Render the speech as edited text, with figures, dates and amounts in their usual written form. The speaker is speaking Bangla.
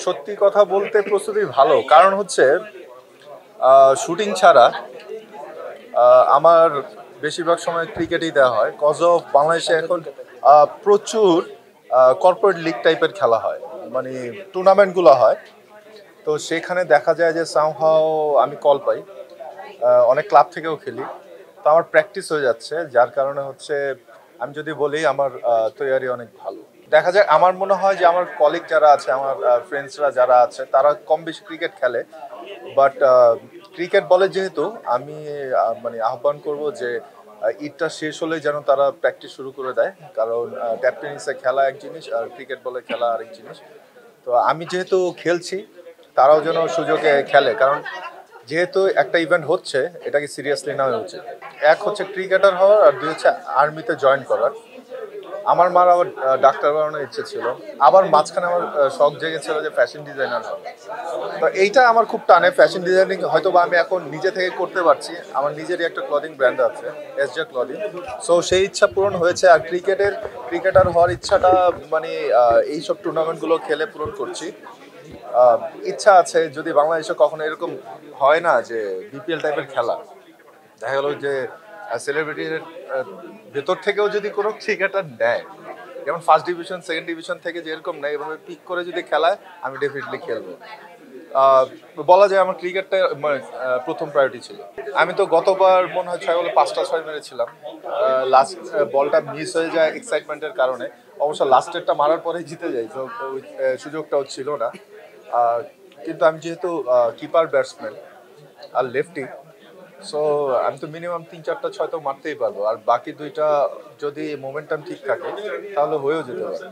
সত্যি কথা বলতে প্রস্তুতি ভালো, কারণ হচ্ছে শুটিং ছাড়া আমার বেশিরভাগ সময় ক্রিকেটই দেওয়া হয়। কজ অফ বাংলাদেশে এখন প্রচুর কর্পোরেট লিগ টাইপের খেলা হয়, মানে টুর্নামেন্টগুলো হয়। তো সেখানে দেখা যায় যে সামহাও আমি কল পাই, অনেক ক্লাব থেকেও খেলি। তো আমার প্র্যাকটিস হয়ে যাচ্ছে, যার কারণে হচ্ছে আমি যদি বলি আমার তৈয়ারি অনেক ভালো। দেখা যায় আমার মনে হয় যে আমার কলিগ যারা আছে, আমার ফ্রেন্ডসরা যারা আছে, তারা কম বেশি ক্রিকেট খেলে। বাট ক্রিকেট বলে যেহেতু, আমি মানে আহ্বান করব যে ঈদটা শেষ হলে যেন তারা প্র্যাকটিস শুরু করে দেয়, কারণ ট্যাপ টেনিসে খেলা এক জিনিস আর ক্রিকেট বলে খেলা আরেক জিনিস। তো আমি যেহেতু খেলছি, তারাও যেন সুযোগে খেলে, কারণ যেহেতু একটা ইভেন্ট হচ্ছে, এটাকে সিরিয়াসলি নেওয়া উচিত। এক হচ্ছে ক্রিকেটার হওয়ার, আর দুই হচ্ছে আর্মিতে জয়েন করার। আমার মার আবার ডাক্তার বানানোর ইচ্ছে ছিল, আবার মাঝখানে আমার শখ জেগেছিল যে ফ্যাশন ডিজাইনার হবে। তো এইটা আমার খুব টানে, ফ্যাশন ডিজাইনিং হয়তো বা আমি এখন নিজে থেকে করতে পারছি, আমার নিজেরই একটা ক্লদিং ব্র্যান্ড আছে, এসজে ক্লদিং। সো সেই ইচ্ছা পূরণ হয়েছে। আর ক্রিকেটার হওয়ার ইচ্ছাটা মানে এইসব টুর্নামেন্টগুলো খেলে পূরণ করছি। ইচ্ছা আছে যদি বাংলাদেশে কখনো এরকম হয় না যে বিপিএল টাইপের খেলা, দেখা গেল যে সেলিব্রিটির ভেতর থেকেও যদি কোনো ক্রিকেটার নেয়, যেমন ফার্স্ট ডিভিশন সেকেন্ড ডিভিশন থেকে যেরকম নেয়, এভাবে পিক করে যদি খেলায়, আমি ডেফিনেটলি খেলবো। আহ, বলা যায় আমার ক্রিকেটটা মানে প্রথম প্রায়োরিটি ছিল। আমি তো গতবার মনে হয় 6 বলে 5টা 6 মেরেছিলাম। লাস্ট বলটা মিস হয়ে যায় এক্সাইটমেন্টের কারণে। অবশ্য লাস্টেরটা মারার পরে জিতে যাই, তো ওই সুযোগটাও ছিল না। আহ, কিন্তু আমি যেহেতু কিপার ব্যাটসম্যান আর লেফটি, সো আমি তো মিনিমাম 3-4টা 6 তো মারতেই পারবো, আর বাকি দুইটা যদি মোমেন্টাম ঠিক থাকে তাহলে হয়েও যেতে পারে।